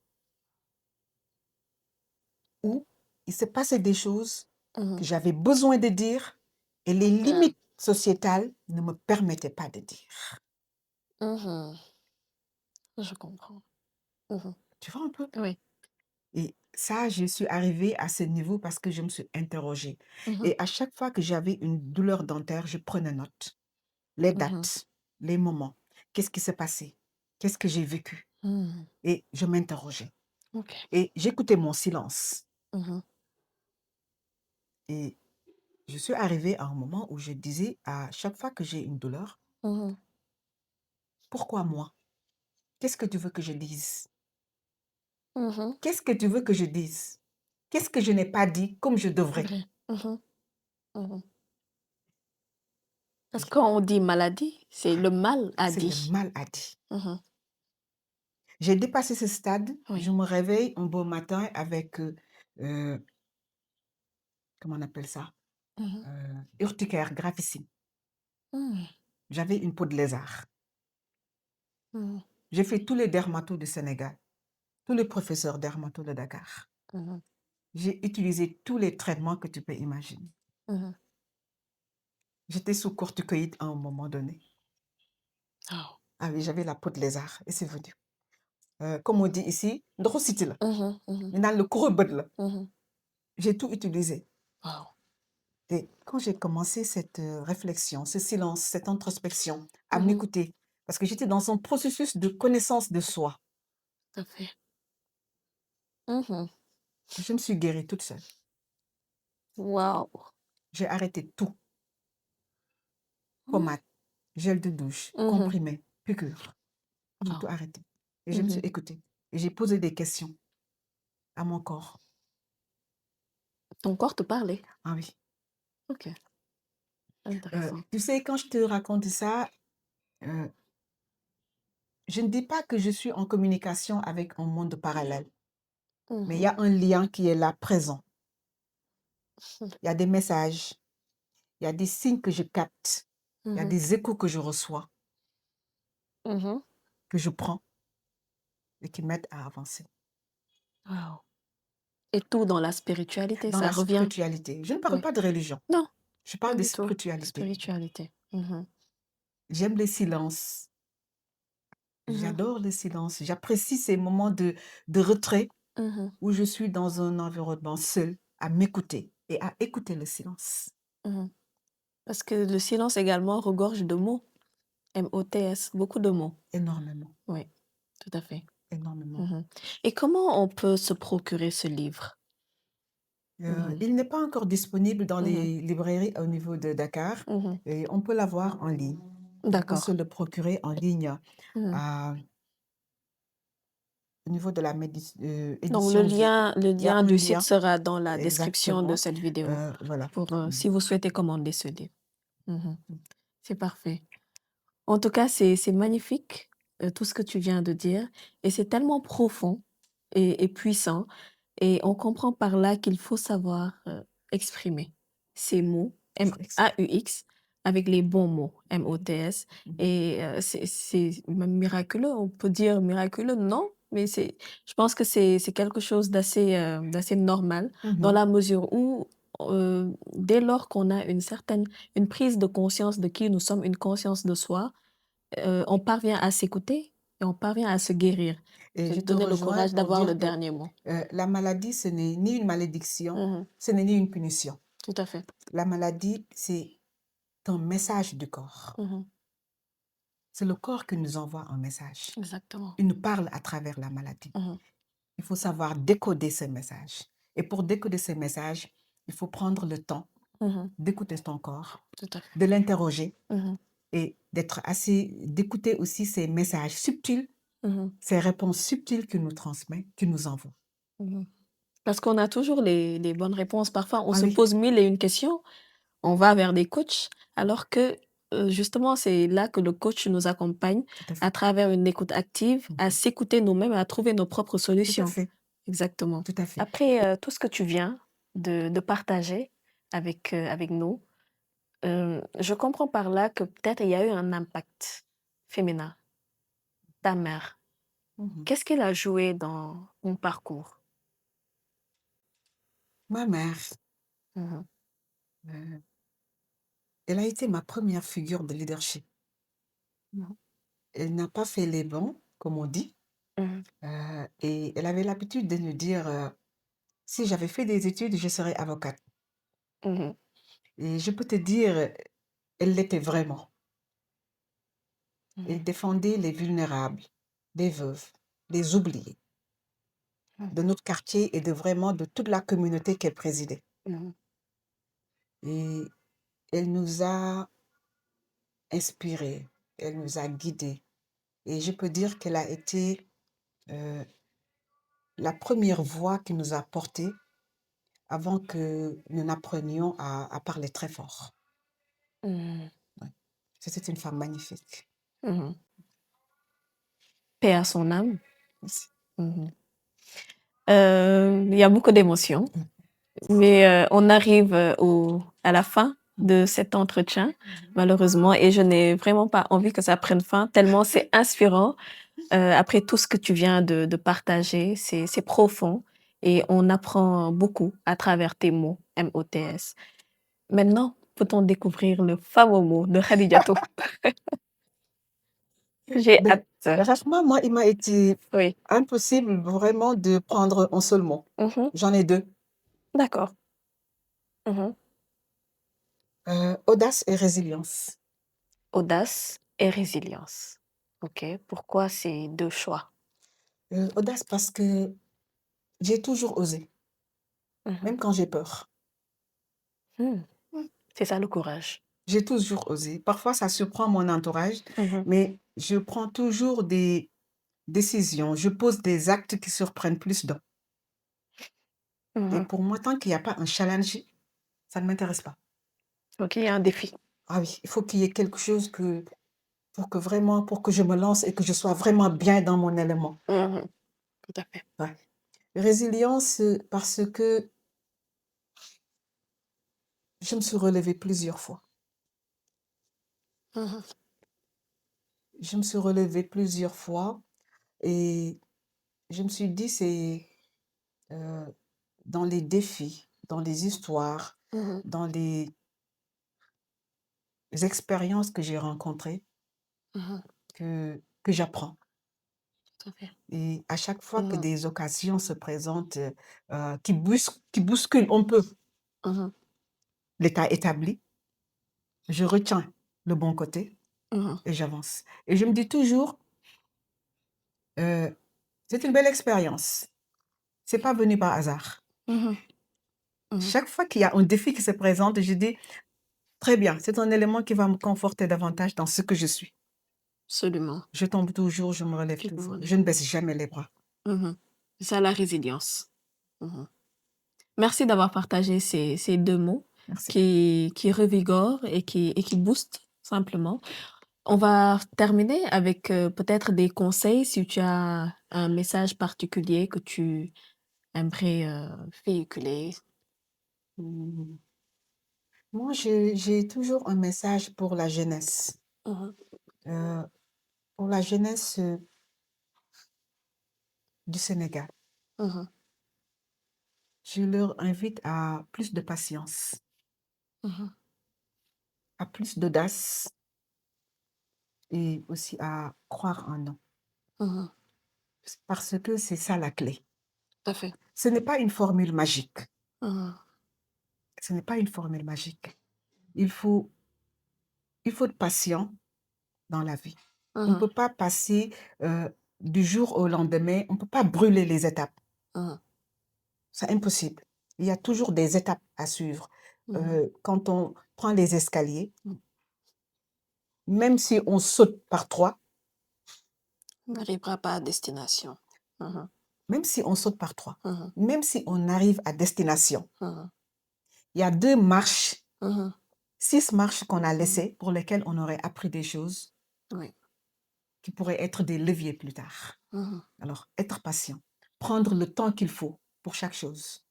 où il se passait des choses que j'avais besoin de dire et les limites sociétales ne me permettaient pas de dire. Je comprends. Tu vois un peu? Oui. Et ça, je suis arrivée à ce niveau parce que je me suis interrogée. Et à chaque fois que j'avais une douleur dentaire, je prenais note. Les dates, les moments. Qu'est-ce qui s'est passé? Qu'est-ce que j'ai vécu? Et je m'interrogeais. Ok. Et j'écoutais mon silence. Et je suis arrivée à un moment où je disais à chaque fois que j'ai une douleur, pourquoi moi? Qu'est-ce que tu veux que je dise? Qu'est-ce que tu veux que je dise? Qu'est-ce que je n'ai pas dit comme je devrais? Vrai. Parce que quand on dit maladie, c'est le mal à C'est le dit. mal à dit. J'ai dépassé ce stade. Oui. Je me réveille un beau matin avec, comment on appelle ça? Urticaire gravissime. J'avais une peau de lézard. J'ai fait tous les dermatos du Sénégal, tous les professeurs dermatos de Dakar. J'ai utilisé tous les traitements que tu peux imaginer. J'étais sous corticoïdes à un moment donné. Oh. Ah oui, j'avais la peau de lézard et c'est venu. Comme on dit ici, ndoxositi la. Maintenant, le courrebud là. J'ai tout utilisé. Wow. Et quand j'ai commencé cette réflexion, ce silence, cette introspection, à m'écouter, parce que j'étais dans un processus de connaissance de soi, Tout à fait. je me suis guérie toute seule. Wow. J'ai arrêté tout. Pommade, gel de douche, comprimé, piqûre. J'ai tout arrêté. Et je me suis écoutée. Et j'ai posé des questions à mon corps. Ton corps te parlait. Ah oui. Ok. Intéressant. Tu sais, quand je te raconte ça, je ne dis pas que je suis en communication avec un monde parallèle, mais il y a un lien qui est là présent. Il y a des messages, il y a des signes que je capte, il y a des échos que je reçois, que je prends et qui m'aident à avancer. Wow. Et tout dans la spiritualité, Dans ça la revient. spiritualité. Je ne parle Oui. pas de religion. Non, Je pas parle de du tout. spiritualité. Spiritualité. J'aime le silence. J'adore le silence. J'apprécie ces moments de retrait où je suis dans un environnement seul, à m'écouter et à écouter le silence. Parce que le silence également regorge de mots. M-O-T-S, beaucoup de mots. Énormément. Oui, tout à fait. Énormément. Et comment on peut se procurer ce livre? Il n'est pas encore disponible dans les librairies au niveau de Dakar et on peut l'avoir en ligne. On peut D'accord. se le procurer en ligne au niveau de la édition. Donc le lien un du lien. site sera dans la description de Exactement. cette vidéo Voilà. pour si vous souhaitez commander ce livre. C'est parfait. En tout cas, c'est magnifique tout ce que tu viens de dire et c'est tellement profond et puissant et on comprend par là qu'il faut savoir exprimer ces mots M-A-U-X avec les bons mots M-O-T-S et c'est même miraculeux, on peut dire miraculeux, non, mais je pense que c'est quelque chose d'assez normal dans la mesure où dès lors qu'on a une prise de conscience de qui nous sommes, une conscience de soi, on parvient à s'écouter et on parvient à se guérir. Et je te donner le rejoins courage pour d'avoir dire le que, dernier mot. La maladie, ce n'est ni une malédiction, ce n'est ni une punition. Tout à fait. La maladie, c'est un message du corps. c'est le corps qui nous envoie un message. Exactement. Il nous parle à travers la maladie. Mhm. Il faut savoir décoder ces messages. Et pour décoder ces messages, il faut prendre le temps Mhm. d'écouter ton corps, Tout à fait. de l'interroger Mhm. et d'écouter aussi ces messages subtils, Mhm. ces réponses subtiles qu'il nous transmet, qu'il nous envoie. Mhm. Parce qu'on a toujours les bonnes réponses. Parfois, on Ah se oui, pose mille et une questions, on va vers des coachs, alors que justement, c'est là que le coach nous accompagne tout à à fait. travers une écoute active, à Mhm. s'écouter nous-mêmes, à trouver nos propres Tout à solutions. fait, Exactement. tout à fait. Après tout ce que tu viens de partager avec nous, je comprends par là que peut-être il y a eu un impact féminin. Ta mère, Mhm. qu'est-ce qu'elle a joué dans ton parcours? Ma mère, Mhm. euh, elle a été ma première figure de leadership. Mhm. Elle n'a pas fait les bons, comme on dit, Mhm. et elle avait l'habitude de nous dire, si j'avais fait des études, je serais avocate. Mhm. Et je peux te dire, elle l'était vraiment. Elle Mhm. défendait les vulnérables, les veuves, les oubliés Mhm. de notre quartier et vraiment de toute la communauté qu'elle présidait. Mhm. Et elle nous a inspirés, elle nous a guidés. Et je peux dire qu'elle a été euh, la première voix qui nous a portés avant que nous n'apprenions à parler très fort. Mhm. Ouais. C'était une femme magnifique. Mhm. Paix à son âme. Merci. Mhm. Il y a beaucoup d'émotions, Mm. mais on arrive à la fin de cet entretien, malheureusement, et je n'ai vraiment pas envie que ça prenne fin, tellement c'est inspirant. Après tout ce que tu viens de partager, c'est profond et on apprend beaucoup à travers tes mots, MOTS. Maintenant, peut-on découvrir le fameux mot de Khadijatou? J'ai Ben, hâte. franchement, moi, il m'a été Oui. impossible vraiment de prendre un seul mot. Mhm. J'en ai deux. D'accord. Mhm. Audace et résilience. Audace et résilience. OK. Pourquoi ces deux choix? Audace parce que j'ai toujours osé, Mhm. même quand j'ai peur. Hmm. C'est ça le courage. J'ai toujours osé. Parfois, ça surprend mon entourage, Mhm. mais je prends toujours des décisions. Je pose des actes qui surprennent plus d'eux. Et Mhm. pour moi, tant qu'il n'y a pas un challenge, ça ne m'intéresse pas. OK, il y a un défi. Ah oui, il faut qu'il y ait quelque chose pour que je me lance et que je sois vraiment bien dans mon élément. Mhm. Tout à fait. Ouais. Résilience, parce que je me suis relevée plusieurs fois. Mhm. Je me suis relevée plusieurs fois et je me suis dit, c'est euh, dans les défis, dans les histoires, Mhm. dans les expériences que j'ai rencontrées Mhm. que j'apprends. Tout à fait. Et à chaque fois que Mhm. des occasions se présentent qui bousculent un peu Mhm. l'état établi, je retiens le bon côté Mhm. et j'avance. Et je me dis toujours, c'est une belle expérience. C'est pas venu par hasard. Mhm. Mhm. Chaque fois qu'il y a un défi qui se présente, je dis, très bien, c'est un élément qui va me conforter davantage dans ce que je suis. Absolument. Je tombe toujours, je me relève Tu te toujours. relèves. Je ne baisse jamais les bras. Mhm. C'est ça la résilience. Mhm. Merci d'avoir partagé ces deux mots Merci. qui revigorent et qui boostent simplement. On va terminer avec peut-être des conseils si tu as un message particulier que tu aimerais véhiculer. Mm. Moi, j'ai toujours un message pour la jeunesse. Mhm. Euh, pour la jeunesse du Sénégal. Mhm. Je leur invite à plus de patience, Mhm. à plus d'audace et aussi à croire en eux. Mhm. Parce que c'est ça la clé. Tout à fait. Ce n'est pas une formule magique. Mhm. Ce n'est pas une formule magique. Il faut être patient dans la vie. On ne peut pas passer du jour au lendemain, on ne peut pas brûler les étapes. C'est impossible. Il y a toujours des étapes à suivre. Quand on prend les escaliers, même si on saute par 3, on n'arrivera pas à destination. Même si on saute par 3, même si on arrive à destination, il y a 2 marches, 6 marches qu'on a laissées pour lesquelles on aurait appris des choses qui pourraient être des leviers plus tard. Alors, être patient, prendre le temps qu'il faut pour chaque chose,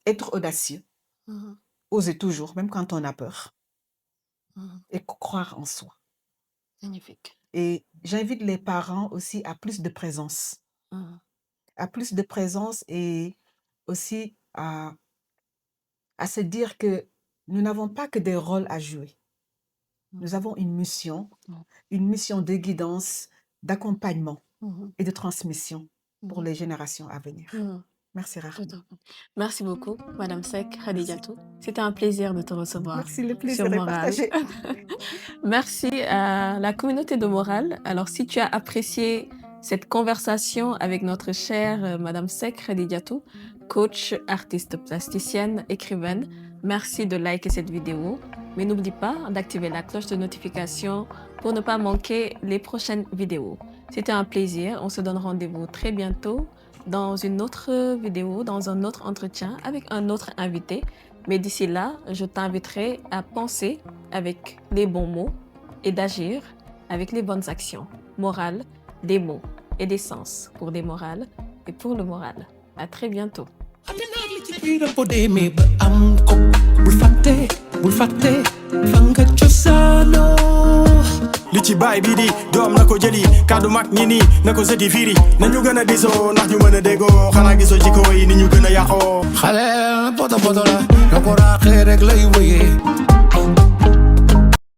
être audacieux, oser toujours, même quand on a peur, et croire en soi. Magnifique. Et j'invite les parents aussi à plus de présence. À plus de présence et aussi à se dire que nous n'avons pas que des rôles à jouer. Nous avons une mission de guidance, d'accompagnement et de transmission pour les générations à venir. Merci Rahma. Merci beaucoup, Madame Seck Khadijatou. C'était un plaisir de te recevoir. Merci, le plaisir sur est Morale. partagé. Merci à la communauté de Morale. Alors, si tu as apprécié cette conversation avec notre chère Madame Seck Khadijatou, coach, artiste plasticienne, écrivaine, merci de liker cette vidéo. Mais n'oublie pas d'activer la cloche de notification pour ne pas manquer les prochaines vidéos. C'était un plaisir. On se donne rendez-vous très bientôt dans une autre vidéo, dans un autre entretien avec un autre invité. Mais d'ici là, je t'inviterai à penser avec les bons mots et d'agir avec les bonnes actions. Morale, des mots et des sens pour des morales et pour le moral. À très bientôt. li ci baay bi di doom na ko jëli kàddu mag ñi nii na ko sëti firi nañu gën a disoo ndax ñu mën a déggoo xanaa gisoo jikko yi ni ñu gën a yàqoo xale poto poto la na ko raaxee rek lay wëyee